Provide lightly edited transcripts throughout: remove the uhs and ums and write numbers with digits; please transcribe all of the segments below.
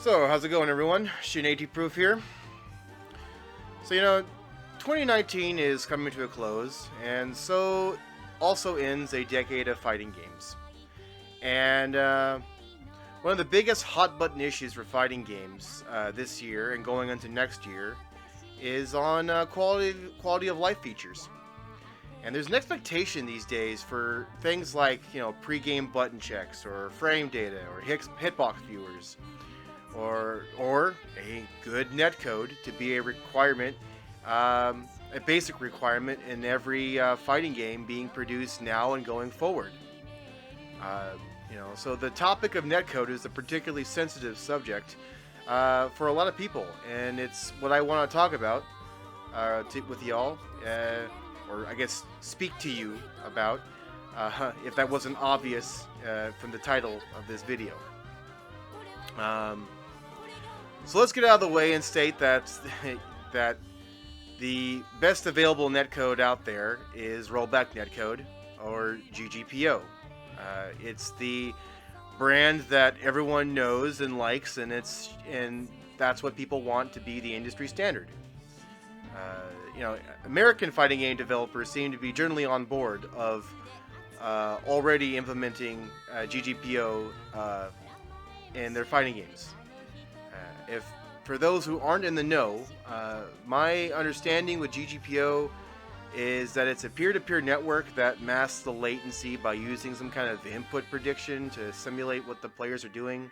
So, how's it going, everyone? Shin80 Proof here. So, 2019 is coming to a close, and so also ends a decade of fighting games. And one of the biggest hot-button issues for fighting games this year and going into next year is on quality of life features. And there's an expectation these days for things like, pre-game button checks, or frame data, or hitbox viewers, or a good netcode to be a requirement, a basic requirement in every fighting game being produced now and going forward. So the topic of netcode is a particularly sensitive subject for a lot of people, and it's what I want to talk about with y'all, or I guess speak to you about, if that wasn't obvious from the title of this video. So let's get out of the way and state that that the best available netcode out there is rollback netcode, or GGPO. It's the brand that everyone knows and likes, and that's what people want to be the industry standard. American fighting game developers seem to be generally on board of already implementing GGPO in their fighting games. For those who aren't in the know, my understanding with GGPO is that it's a peer-to-peer network that masks the latency by using some kind of input prediction to simulate what the players are doing,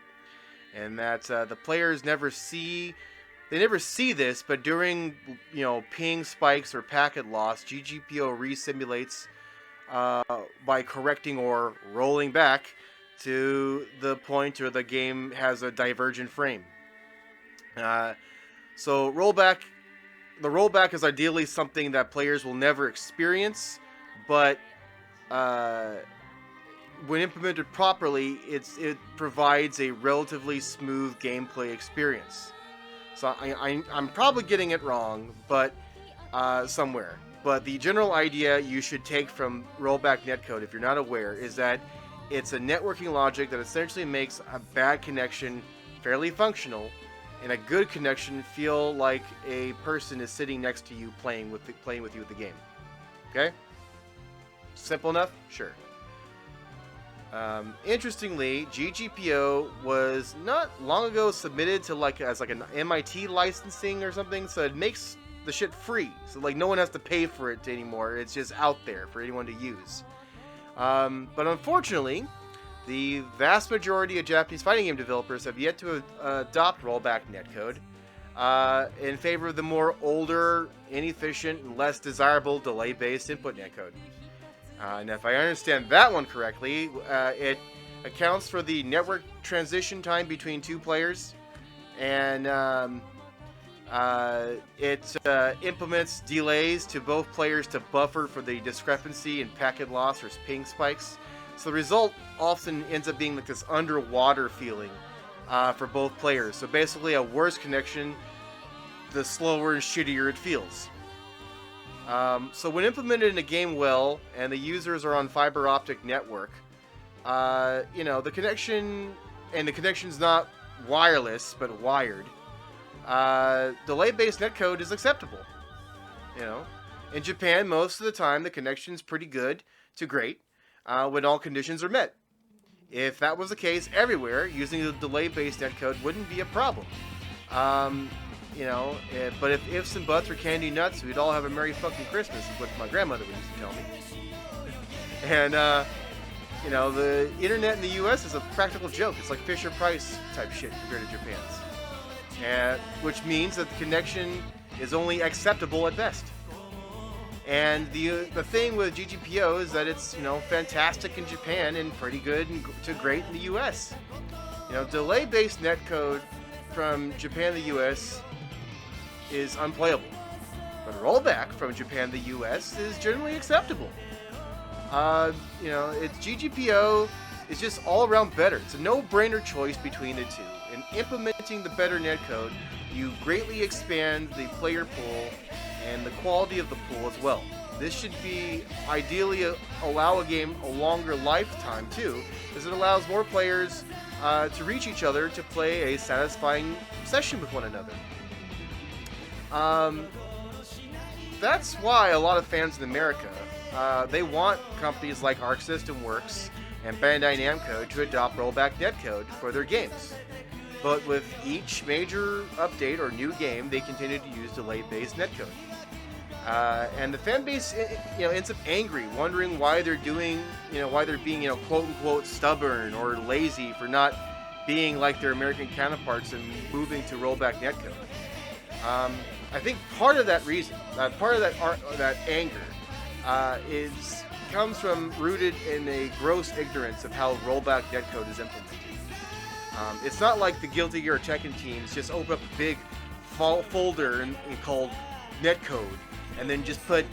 and that the players never see this, but during ping spikes or packet loss, GGPO resimulates by correcting or rolling back to the point where the game has a divergent frame. So the rollback is ideally something that players will never experience, but when implemented properly, it provides a relatively smooth gameplay experience. So I'm probably getting it wrong, but somewhere. But the general idea you should take from rollback netcode, if you're not aware, is that it's a networking logic that essentially makes a bad connection fairly functional, and a good connection feel like a person is sitting next to you playing with you at the game. Okay? Simple enough? Sure. Interestingly, GGPO was not long ago submitted to as an MIT licensing or something, so it makes the shit free. So no one has to pay for it anymore. It's just out there for anyone to use. But unfortunately, the vast majority of Japanese fighting game developers have yet to adopt rollback netcode in favor of the more older, inefficient, and less desirable delay-based input netcode. And if I understand that one correctly, it accounts for the network transition time between two players, and it implements delays to both players to buffer for the discrepancy in packet loss or ping spikes. So the result often ends up being this underwater feeling for both players. So basically a worse connection, the slower and shittier it feels. So when implemented in a game well, and the users are on fiber optic network, the connection's not wireless, but wired, delay-based netcode is acceptable. In Japan, most of the time, the connection's pretty good to great, when all conditions are met. If that was the case everywhere, using the delay-based netcode wouldn't be a problem. But if ifs and buts were candy nuts, we'd all have a Merry fucking Christmas, is what my grandmother used to tell me. And, the internet in the US is a practical joke. It's like Fisher-Price type shit compared to Japan's. Which means that the connection is only acceptable at best. And the thing with GGPO is that it's fantastic in Japan and pretty good to great in the US. Delay-based netcode from Japan to the US is unplayable, but rollback from Japan to the US is generally acceptable. It's GGPO is just all around better. It's a no-brainer choice between the two. In implementing the better netcode, you greatly expand the player pool and the quality of the pool as well. This should be ideally allow a game a longer lifetime too, as it allows more players to reach each other to play a satisfying session with one another. That's why a lot of fans in America, they want companies like Arc System Works and Bandai Namco to adopt rollback netcode for their games. But with each major update or new game, they continue to use delay-based netcode. And the fan base, ends up angry, wondering why they're doing, why they're being, quote-unquote stubborn or lazy for not being like their American counterparts and moving to rollback netcode. I think part of that reason, part of that anger, comes from rooted in a gross ignorance of how rollback netcode is implemented. It's not like the Guilty Gear or Tekken teams just open up a big folder and called netcode, and then just put,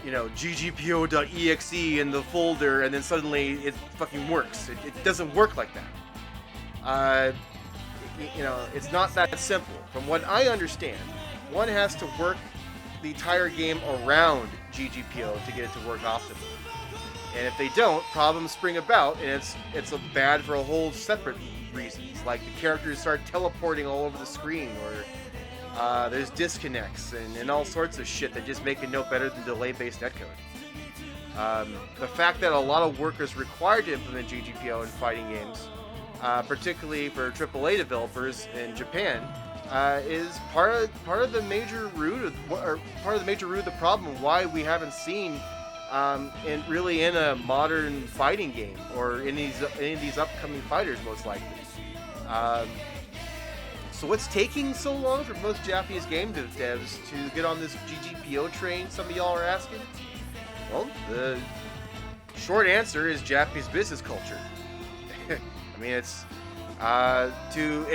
GGPO.exe in the folder, and then suddenly it fucking works. It doesn't work like that. It's not that simple. From what I understand, one has to work the entire game around GGPO to get it to work optimally. And if they don't, problems spring about, and it's bad for a whole separate reasons. Like the characters start teleporting all over the screen, or there's disconnects and all sorts of shit that just make it no better than delay-based netcode. The fact that a lot of work is required to implement GGPO in fighting games, particularly for AAA developers in Japan, is part of the major root of the problem why we haven't seen in a modern fighting game or any of these upcoming fighters, most likely. So what's taking so long for most Japanese game devs to get on this GGPO train, some of y'all are asking? Well, the short answer is Japanese business culture. I mean, it's to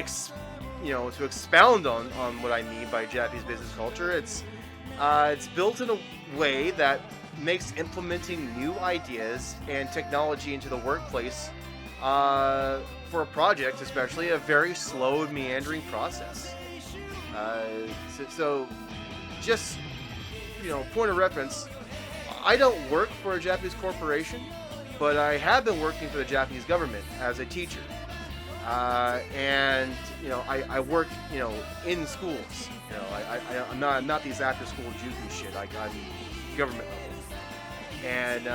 expound on what I mean by Japanese business culture. It's built in a way that makes implementing new ideas and technology into the workplace for a project, especially, a very slow and meandering process. So just point of reference, I don't work for a Japanese corporation, but I have been working for the Japanese government as a teacher. And I work in schools. I'm not these after school juku shit. I'm government level and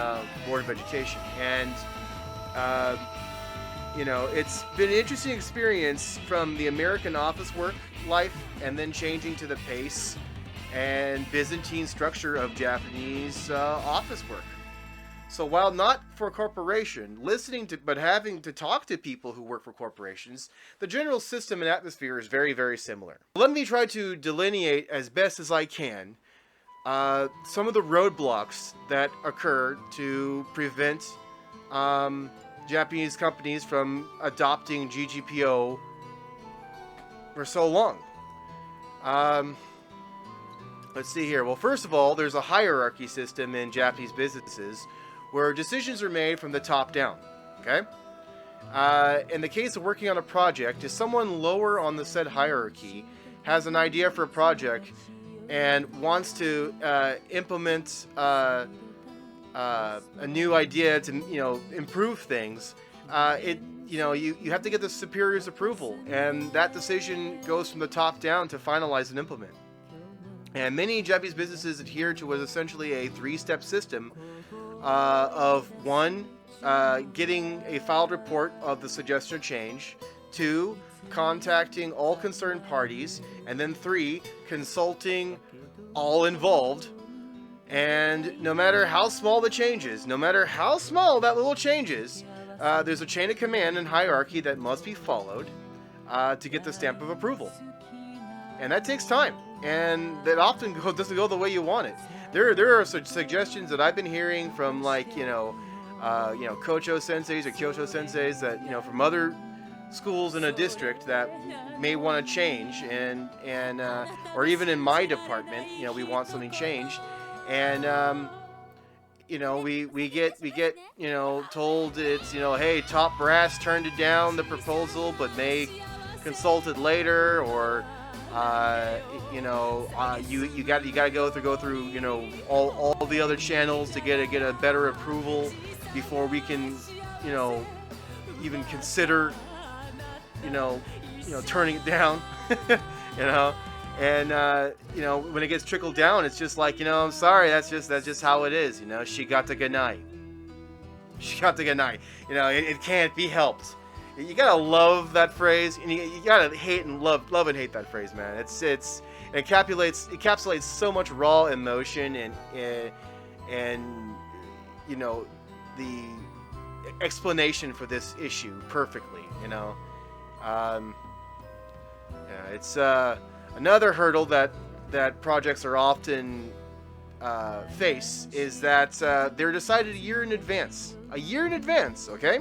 Board of Education, and it's been an interesting experience from the American office work life and then changing to the pace and Byzantine structure of Japanese office work. So while not for a corporation, but having to talk to people who work for corporations, the general system and atmosphere is very, very similar. Let me try to delineate as best as I can some of the roadblocks that occur to prevent Japanese companies from adopting GGPO for so long. Let's see here. Well, first of all, there's a hierarchy system in Japanese businesses where decisions are made from the top down, okay? In the case of working on a project, if someone lower on the said hierarchy has an idea for a project and wants to implement a new idea to, improve things, you have to get the superior's approval, and that decision goes from the top down to finalize and implement. And many Japanese businesses adhere to what is essentially a three-step system of one, getting a filed report of the suggestion or change, 2, contacting all concerned parties, and then 3, consulting all involved. And no matter how small the change is, no matter how small that little change is, there's a chain of command and hierarchy that must be followed to get the stamp of approval. And that takes time, and that often doesn't go the way you want it. There are suggestions that I've been hearing from, like, Kocho senseis or Kyoto senseis that, from other schools in a district that may want to change, and or even in my department, we want something changed, and we get told it's, hey, top brass turned it down, the proposal, but may consult it later, or you got to go through all the other channels to get a better approval before we can even consider turning it down, you know, and when it gets trickled down, it's just like, I'm sorry, that's just how it is, she got the good night. She got the good night. It can't be helped. You gotta love that phrase, and you gotta hate and love and hate that phrase, man. It encapsulates so much raw emotion and the explanation for this issue perfectly. It's another hurdle that projects are often face is that they're decided a year in advance, okay?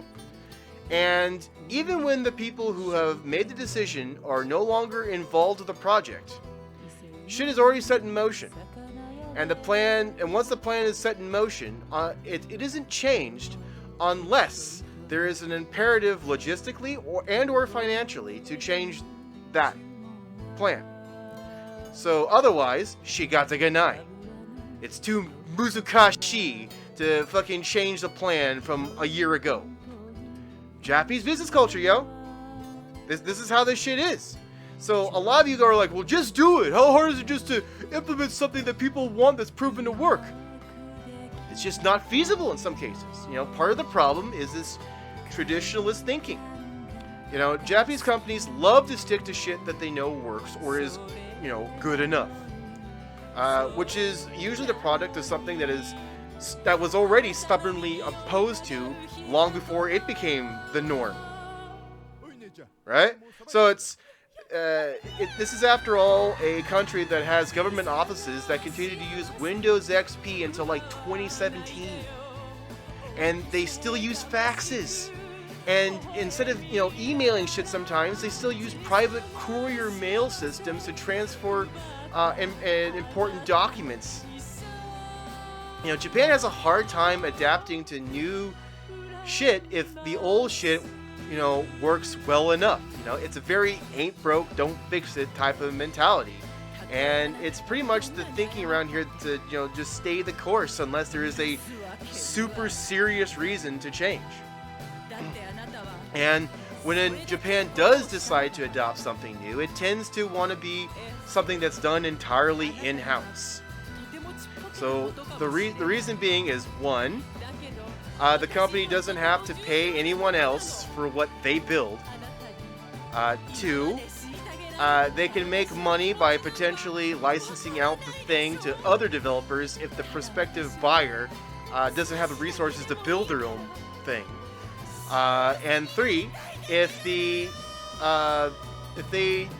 And even when the people who have made the decision are no longer involved with the project, shit is already set in motion. And once the plan is set in motion, it isn't changed unless there is an imperative logistically or financially to change that plan. So otherwise, she got the good night. It's too muzukashi to fucking change the plan from a year ago. Japanese business culture, yo. This is how this shit is. So a lot of you are like, well, just do it. How hard is it just to implement something that people want that's proven to work? It's just not feasible in some cases. Part of the problem is this traditionalist thinking. Japanese companies love to stick to shit that they know works or is, good enough. Which is usually the product of something that was already stubbornly opposed to long before it became the norm. Right? So this is, after all, a country that has government offices that continue to use Windows XP until like 2017. And they still use faxes. And instead of, emailing shit sometimes, they still use private courier mail systems to transfer important documents. Japan has a hard time adapting to new shit if the old shit, works well enough. It's a very ain't broke, don't fix it type of mentality. And it's pretty much the thinking around here to, just stay the course unless there is a super serious reason to change. And when Japan does decide to adopt something new, it tends to want to be something that's done entirely in-house. So the reason being is, one, the company doesn't have to pay anyone else for what they build. Two, they can make money by potentially licensing out the thing to other developers if the prospective buyer doesn't have the resources to build their own thing. And three, if they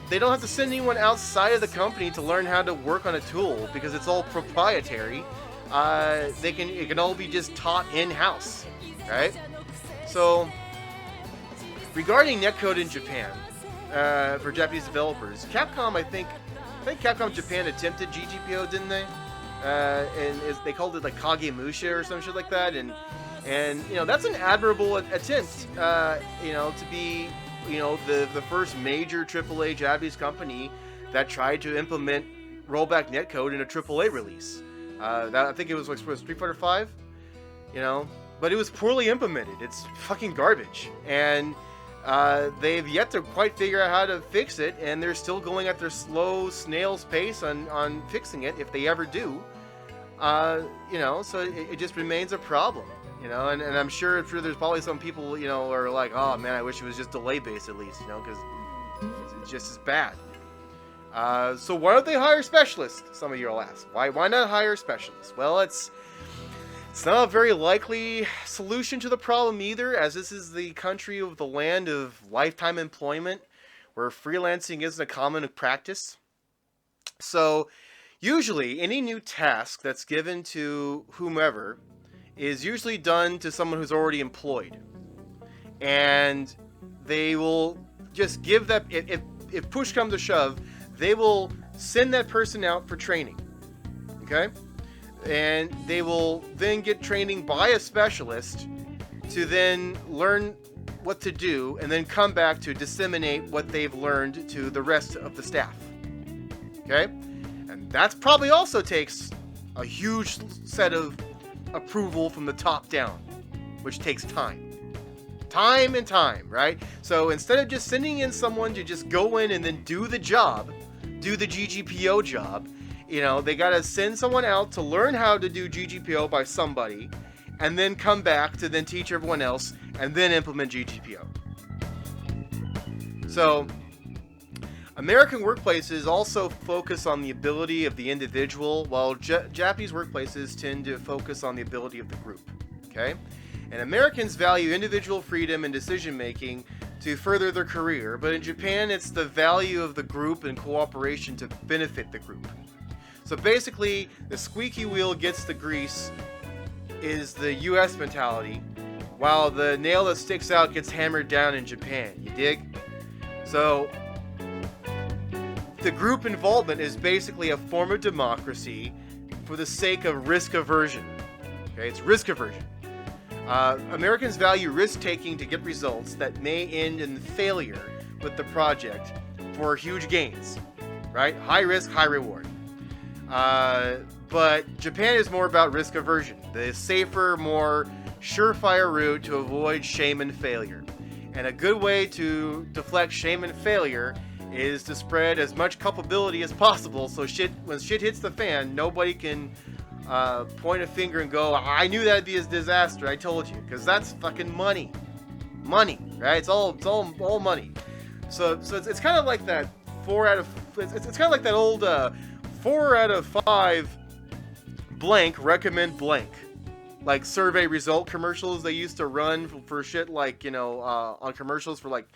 don't have to send anyone outside of the company to learn how to work on a tool because it's all proprietary, it can all be just taught in-house, right? So regarding netcode in Japan, for Japanese developers, Capcom, I think Capcom Japan attempted GGPO, didn't they? And they called it like Kagemusha or some shit like that, and that's an admirable attempt, to be, the first major AAA Japanese company that tried to implement rollback netcode in a AAA release. I think it was like Street Fighter V, but it was poorly implemented. It's fucking garbage, and they've yet to quite figure out how to fix it, and they're still going at their slow snail's pace on fixing it, if they ever do. So it just remains a problem. And I'm sure there's probably some people, are like, oh man, I wish it was just delay-based at least, because it's just as bad. So why don't they hire specialists? Some of you will ask. Why not hire specialists? Well, it's not a very likely solution to the problem either, as this is the country of the land of lifetime employment, where freelancing isn't a common practice. So usually any new task that's given to whomever is usually done to someone who's already employed, and they will just give that, if push comes to shove, they will send that person out for training, okay? And they will then get training by a specialist to then learn what to do, and then come back to disseminate what they've learned to the rest of the staff, okay? And that probably also takes a huge set of approval from the top down, which takes time Time and time, right? So instead of just sending in someone to just go in and then do the job, do the GGPO job, you know, they got to send someone out to learn how to do GGPO by somebody, and then come back to then teach everyone else, and then implement GGPO. So American workplaces also focus on the ability of the individual, while Japanese workplaces tend to focus on the ability of the group. Okay? And Americans value individual freedom and decision making to further their career, but in Japan it's the value of the group and cooperation to benefit the group. So basically, the squeaky wheel gets the grease is the US mentality, while the nail that sticks out gets hammered down in Japan. You dig? So the group involvement is basically a form of democracy for the sake of risk aversion. Okay, it's risk aversion. Americans value risk-taking to get results that may end in failure with the project for huge gains, right? High risk, high reward. But Japan is more about risk aversion, the safer, more surefire route to avoid shame and failure. And a good way to deflect shame and failure is to spread as much culpability as possible, so when shit hits the fan, nobody can point a finger and go, I knew that'd be a disaster, I told you, because that's fucking money, right? It's all money. So it's kind of like that it's kind of like that old 4 out of 5 blank recommend blank, like survey result commercials they used to run for shit, like, you know, on commercials for, like,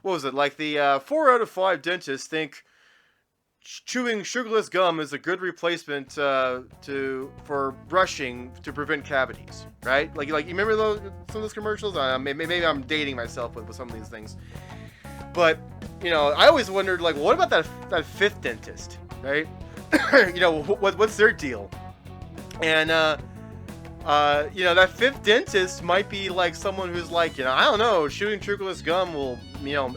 what was it, like the 4 out of 5 dentists think chewing sugarless gum is a good replacement for brushing to prevent cavities, right? Like you remember some of those commercials? Maybe I'm dating myself with some of these things, but, you know, I always wondered, like, what about that fifth dentist, right? You know, what's their deal? And you know, that fifth dentist might be like someone who's like, you know, I don't know, chewing sugarless gum will, you know,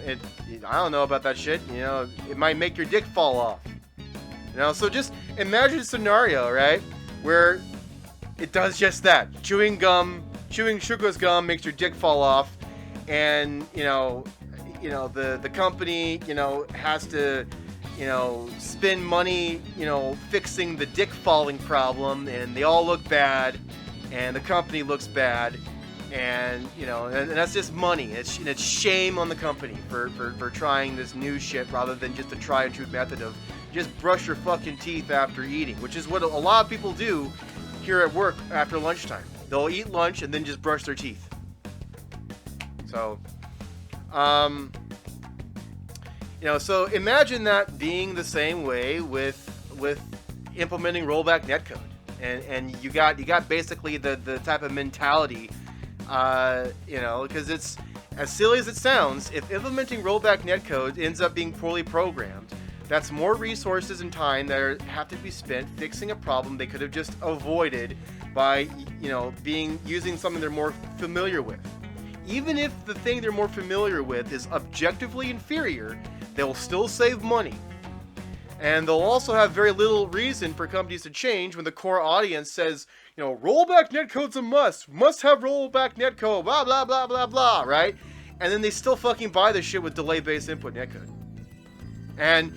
I don't know about that shit, you know, it might make your dick fall off. You know, so just imagine a scenario, right, where it does just that. Chewing sugarless gum makes your dick fall off, and, you know, the company, you know, has to, you know, spend money, you know, fixing the dick falling problem, and they all look bad, and the company looks bad, and, you know, and that's just money. It's shame on the company for trying this new shit rather than just a tried and true method of just brush your fucking teeth after eating, which is what a lot of people do here at work after lunchtime. They'll eat lunch and then just brush their teeth. So, you know, so imagine that being the same way with implementing rollback netcode, and you got basically the type of mentality, you know, because it's as silly as it sounds. If implementing rollback netcode ends up being poorly programmed, that's more resources and time that have to be spent fixing a problem they could have just avoided by, you know, using something they're more familiar with. Even if the thing they're more familiar with is objectively inferior, they'll still save money. And they'll also have very little reason for companies to change when the core audience says, you know, rollback netcode's a must have rollback netcode, blah, blah, blah, blah, blah, right? And then they still fucking buy this shit with delay-based input netcode. And,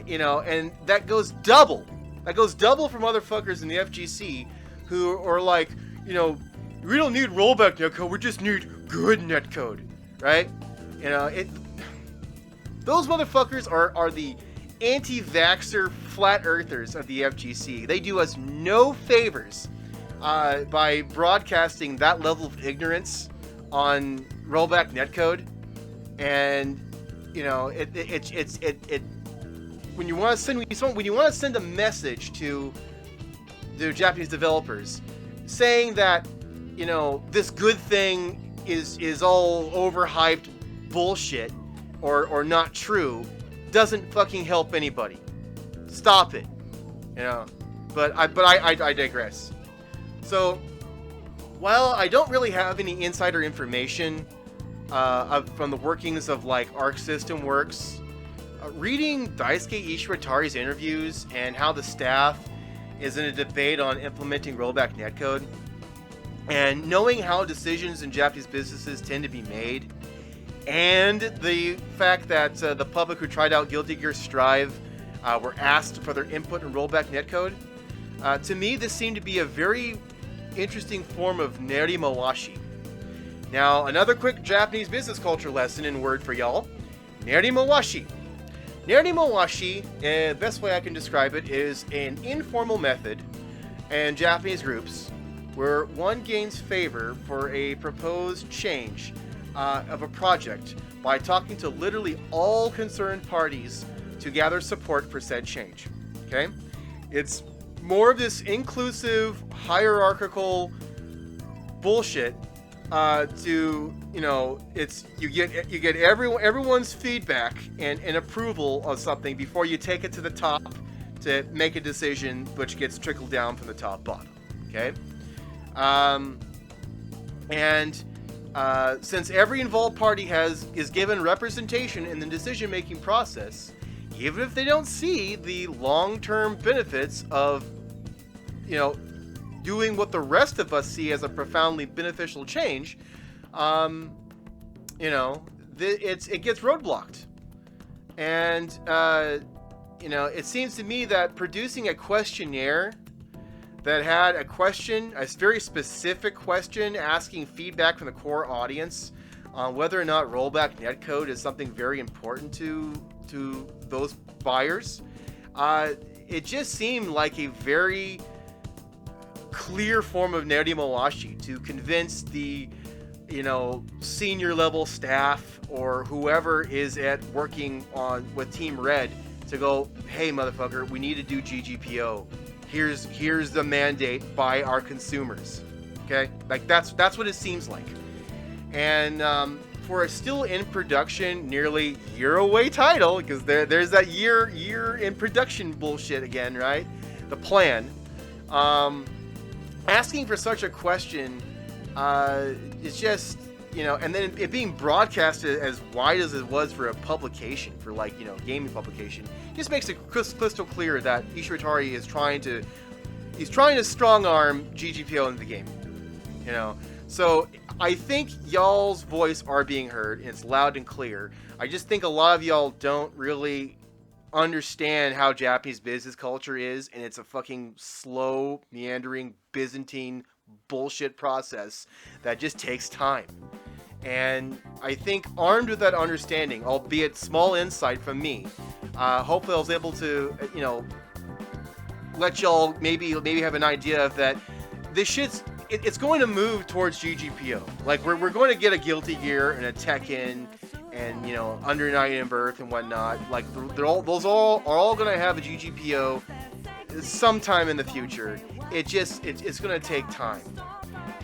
you know, and that goes double. That goes double for motherfuckers in the FGC who are like, you know, we don't need rollback netcode, we just need good netcode, right? You know, those motherfuckers are the anti-vaxxer flat earthers of the FGC. They do us no favors by broadcasting that level of ignorance on rollback netcode. And, you know, when you want to send a message to the Japanese developers saying that, you know, this good thing is all overhyped bullshit or not true, doesn't fucking help anybody. Stop it. You know. But I digress. So, while I don't really have any insider information from the workings of, like, Arc System Works, reading Daisuke Ishiwatari's interviews and how the staff is in a debate on implementing rollback netcode, And knowing how decisions in Japanese businesses tend to be made, and the fact that the public who tried out Guilty Gear Strive were asked for their input in rollback netcode, to me this seemed to be a very interesting form of nerimawashi. Now, another quick Japanese business culture lesson in word for y'all. Nerimawashi. Nerimawashi, the best way I can describe it, is an informal method in Japanese groups where one gains favor for a proposed change of a project by talking to literally all concerned parties to gather support for said change. Okay? It's more of this inclusive, hierarchical bullshit. It's you get everyone's feedback and approval of something before you take it to the top to make a decision, which gets trickled down from the top bottom. Okay, since every involved party is given representation in the decision-making process, even if they don't see the long-term benefits of, doing what the rest of us see as a profoundly beneficial change, it gets roadblocked. And, it seems to me that producing a questionnaire that had a very specific question, asking feedback from the core audience on whether or not rollback netcode is something very important to those buyers, it just seemed like a very clear form of nerimawashi to convince the senior level staff or whoever is working with Team Red to go, hey motherfucker, we need to do GGPO. Here's the mandate by our consumers. Okay, like that's what it seems like. And for a still in production, nearly year away title, because there's that year in production bullshit again, right? The plan. Asking for such a question is just, and then it being broadcasted as wide as it was for a publication, for gaming publication, just makes it crystal clear that Ishiritari is trying to strong arm GGPO into the game. So I think y'all's voice are being heard, and it's loud and clear. I just think a lot of y'all don't really understand how Japanese business culture is, and it's a fucking slow, meandering, Byzantine bullshit process that just takes time. And I think armed with that understanding, albeit small insight from me, hopefully I was able to, let y'all maybe have an idea of that this shit's it's going to move towards GGPO. Like we're going to get a Guilty Gear and a Tekken and Under Night and Birth and whatnot. Like those are all going to have a GGPO sometime in the future. It's going to take time,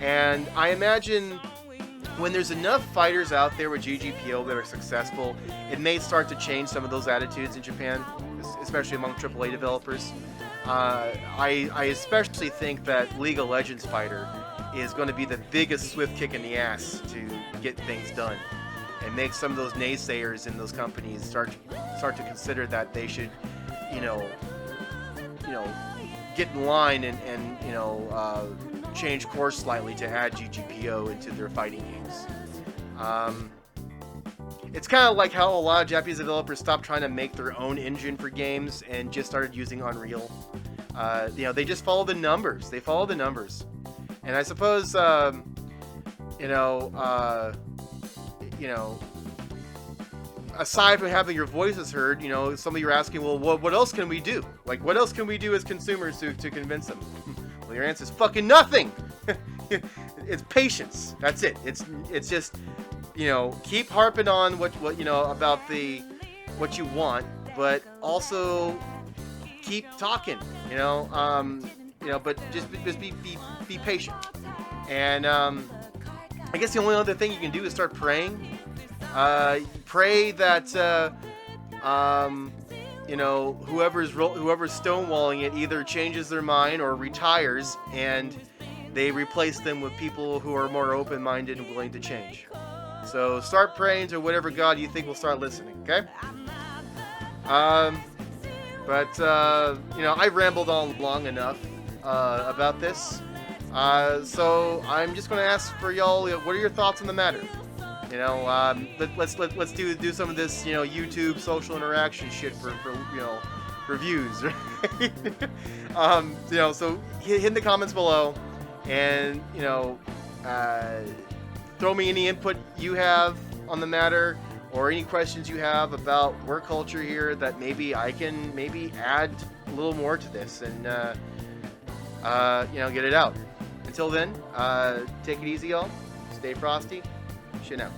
and I imagine when there's enough fighters out there with GGPO that are successful, it may start to change some of those attitudes in Japan, especially among AAA developers. I especially think that League of Legends fighter is going to be the biggest swift kick in the ass to get things done and make some of those naysayers in those companies start to consider that they should, get in line and change course slightly to add GGPO into their fighting games. It's kind of like how a lot of Japanese developers stopped trying to make their own engine for games and just started using Unreal. They just follow the numbers. They follow the numbers. And I suppose, aside from having your voices heard, some of you are asking, well, what else can we do? Like, what else can we do as consumers to convince them? Well, your answer is fucking nothing. It's patience. That's it. It's just, keep harping on what about what you want, but also keep talking. But just be patient. And I guess the only other thing you can do is start praying. Pray that whoever's stonewalling it either changes their mind or retires, and they replace them with people who are more open-minded and willing to change. So start praying to whatever God you think will start listening. Okay. I rambled on long enough about this. So I'm just gonna ask for y'all. What are your thoughts on the matter? Let's do some of this, YouTube social interaction shit for reviews, right? So hit in the comments below, and throw me any input you have on the matter, or any questions you have about work culture here that maybe I can add a little more to this, and get it out. Until then, take it easy, y'all. Stay frosty. Shit out.